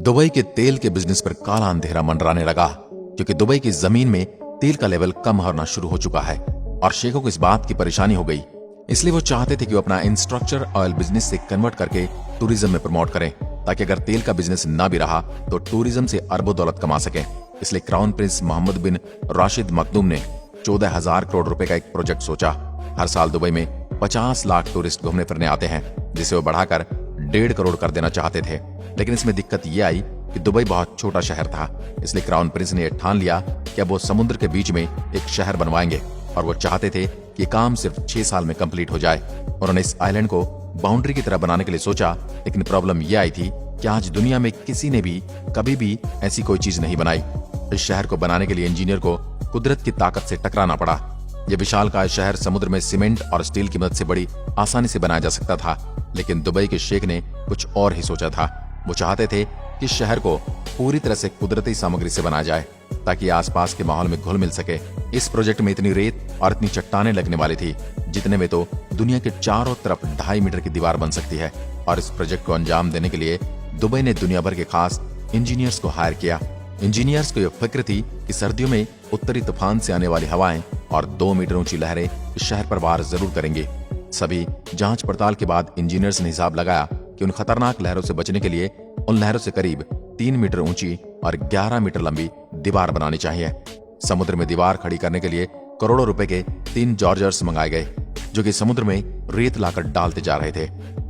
Dubai के तेल के बिजनेस पर काला अंधेरा मंडराने लगा क्योंकि दुबई की जमीन में तेल का लेवल कम होना शुरू हो चुका है और शेखों को इस बात की परेशानी हो गई। इसलिए वो चाहते थे कि वो अपना इंफ्रास्ट्रक्चर ऑयल बिजनेस से कन्वर्ट करके टूरिज्म में प्रमोट करें, ताकि अगर तेल का बिजनेस ना भी रहा तो टूरिज्म से अरबों दौलत कमा सकें। इसलिए क्राउन प्रिंस मोहम्मद बिन राशिद मखदूम ने 14,000 करोड़ रुपए का एक प्रोजेक्ट सोचा। हर साल दुबई में 50 लाख टूरिस्ट घूमने फिरने आते हैं, जिसे वो बढ़ाकर 1.5 करोड़ कर देना चाहते थे। लेकिन इसमें दिक्कत ये आई कि दुबई बहुत छोटा शहर था। इसलिए क्राउन प्रिंस ने ठान लिया कि अब वो समुद्र के बीच में एक शहर बनवाएंगे और वो चाहते थे कि काम सिर्फ 6 साल में कंप्लीट हो जाए। उन्होंने इस आइलैंड को बाउंड्री की तरह बनाने के लिए सोचा, लेकिन प्रॉब्लम ये आई थी कि आज दुनिया में किसी ने भी कभी भी ऐसी कोई चीज नहीं बनाई। इस शहर को बनाने के लिए इंजीनियर को कुदरत की ताकत से टकराना पड़ा। यह विशालकाय शहर समुद्र में सीमेंट और स्टील की मदद से बड़ी आसानी से बनाया जा सकता था, लेकिन दुबई के शेख ने कुछ और ही सोचा था। वो चाहते थे कि शहर को पूरी तरह से कुदरती सामग्री से बनाया जाए ताकि आसपास के माहौल में घुल मिल सके। इस प्रोजेक्ट में इतनी रेत और इतनी चट्टानें लगने वाली थी जितने में तो दुनिया के चारों तरफ 2.5 मीटर की दीवार बन सकती है। और इस प्रोजेक्ट को अंजाम देने के लिए दुबई ने दुनिया भर के खास इंजीनियर्स को हायर किया। इंजीनियर्स को यह फिक्र थी कि सर्दियों में उत्तरी तूफान से आने वाली हवाएं और 2 मीटर ऊंची लहरें इस शहर पर वार जरूर करेंगी। सभी जांच पड़ताल के बाद इंजीनियर्स ने हिसाब लगाया कि उन खतरनाक लहरों से बचने के लिए उन लहरों से करीब 3 मीटर ऊंची और 11 मीटर लंबी दीवार बनानी चाहिए। समुद्र में दीवार खड़ी करने के लिए करोड़ों रुपए के 3 जॉर्जर्स मंगाए गए, जो कि समुद्र में रेत लाकर डालते जा रहे थे।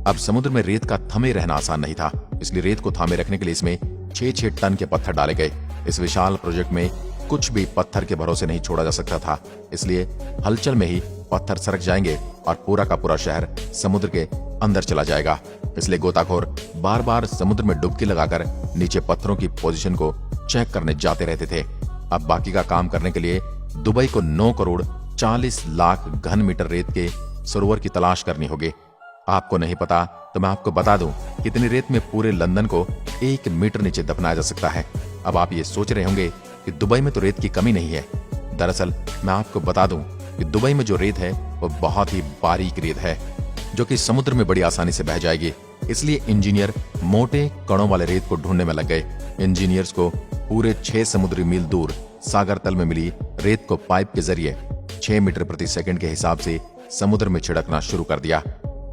अब समुद्र में रेत का थमे रहना आसान नहीं था, इसलिए रेत को थामे रखने के लिए इसमें 6-6 टन के पत्थर डाले गए। इस विशाल प्रोजेक्ट में कुछ भी पत्थर के भरोसे नहीं छोड़ा जा सकता था, इसलिए हलचल में ही पत्थर सरक जाएंगे और पूरा का पूरा शहर समुद्र के अंदर चला जाएगा। इसलिए गोताखोर बार बार समुद्र में डुबकी लगाकर नीचे पत्थरों की पोजीशन को चेक करने जाते रहते थे। अब बाकी का काम करने के लिए दुबई को 9 करोड़ 40 लाख घन मीटर रेत के सरोवर की तलाश करनी होगी। आपको नहीं पता तो मैं आपको बता दूं, इतनी रेत में पूरे लंदन को 1 मीटर नीचे दफनाया जा सकता है। अब आप ये सोच रहे होंगे कि दुबई में तो रेत की कमी नहीं है। दरअसल मैं आपको बता दूं कि दुबई में जो रेत है वो बहुत ही बारीक रेत है, जो कि समुद्र में बड़ी आसानी से बह जाएगी। इसलिए इंजीनियर मोटे कणों वाले रेत को ढूंढने में लग गए। इंजीनियर्स को पूरे 6 समुद्री मील दूर सागर तल में मिली रेत को पाइप के जरिए 6 मीटर प्रति सेकंड के हिसाब से समुद्र में छिड़कना शुरू कर दिया।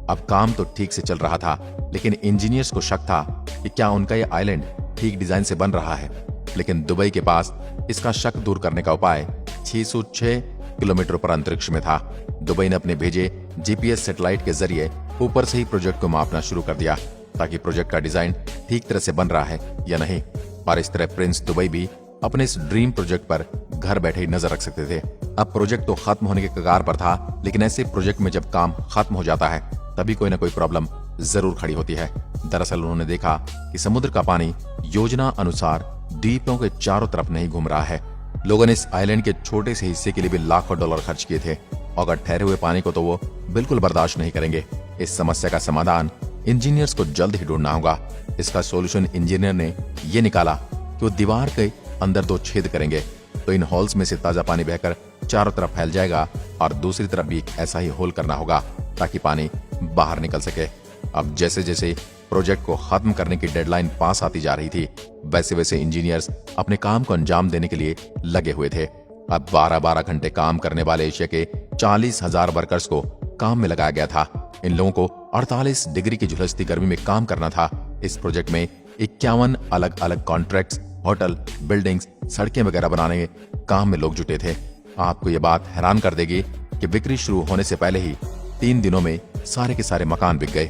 अब काम तो ठीक से चल रहा था, लेकिन इंजीनियर्स को शक था कि क्या उनका यह आइलैंड ठीक डिजाइन से बन रहा है। लेकिन दुबई के पास इसका शक दूर करने का उपाय 606 किलोमीटर पर अंतरिक्ष में था। दुबई ने अपने भेजे जीपीएस सैटेलाइट के जरिए ऊपर से ही प्रोजेक्ट को मापना शुरू कर दिया, ताकि प्रोजेक्ट का डिजाइन ठीक तरह से बन रहा है या नहीं। और इस तरह प्रिंस दुबई भी अपने इस ड्रीम प्रोजेक्ट पर घर बैठे ही नजर रख सकते थे। अब प्रोजेक्ट तो खत्म होने के कगार पर था, लेकिन ऐसे प्रोजेक्ट में जब काम खत्म हो जाता है तभी कोई ना कोई प्रॉब्लम जरूर खड़ी होती है। दरअसल उन्होंने देखा कि समुद्र का पानी योजना अनुसार द्वीपों के चारों तरफ नहीं घूम रहा है। लोगों ने इस आइलैंड के छोटे से हिस्से के लिए भी लाखों डॉलर खर्च किए थे, और अगर ठहरे हुए पानी को तो वो बिल्कुल बर्दाश्त नहीं करेंगे। इस समस्या का समाधान इंजीनियर्स को जल्द ही ढूंढना होगा। इसका सॉल्यूशन इंजीनियर ने ये निकाला कि वो दीवार के अंदर 2 छेद करेंगे, तो इन होल्स में से ताजा पानी बहकर चारों तरफ फैल जाएगा, और दूसरी तरफ भी एक ऐसा ही होल करना होगा ताकि पानी बाहर निकल सके। अब जैसे जैसे प्रोजेक्ट को खत्म करने की डेडलाइन पास आती जा रही थी, वैसे वैसे इंजीनियर्स अपने काम को अंजाम देने के लिए लगे हुए थे। अब 12-12 घंटे काम करने वाले एशिया के 40,000 वर्कर्स को काम में लगाया गया था। इन लोगों को 48 डिग्री की झुलसती गर्मी में काम करना था। इस प्रोजेक्ट में 51 अलग अलग कॉन्ट्रैक्ट्स, होटल, बिल्डिंग्स, सड़कें वगैरह बनाने के काम में लोग जुटे थे। आपको ये बात हैरान कर देगी कि बिक्री शुरू होने से पहले ही 3 दिनों में सारे के सारे मकान बिक गए।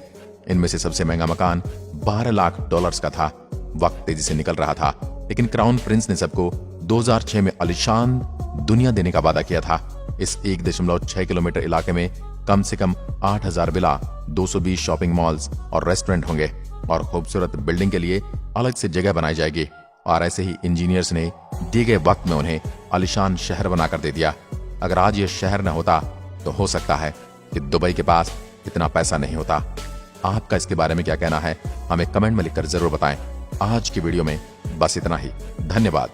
इनमें से सबसे महंगा मकान 12 लाख डॉलर्स का था। वक्त तेजी से निकल रहा था, लेकिन क्राउन प्रिंस ने सबको 2006 में आलीशान दुनिया देने का वादा किया था। इस 1.6 किलोमीटर इलाके में कम से कम 8,000 विला, 220 शॉपिंग मॉल्स और रेस्टोरेंट होंगे, और खूबसूरत बिल्डिंग के लिए अलग से जगह बनाई जाएगी। और ऐसे ही इंजीनियर्स ने दिए गए वक्त में उन्हें आलीशान शहर बनाकर दे दिया। अगर आज यह शहर न होता तो हो सकता है कि दुबई के पास इतना पैसा नहीं होता। आपका इसके बारे में क्या कहना है, हमें कमेंट में लिखकर जरूर बताएं। आज की वीडियो में बस इतना ही। धन्यवाद।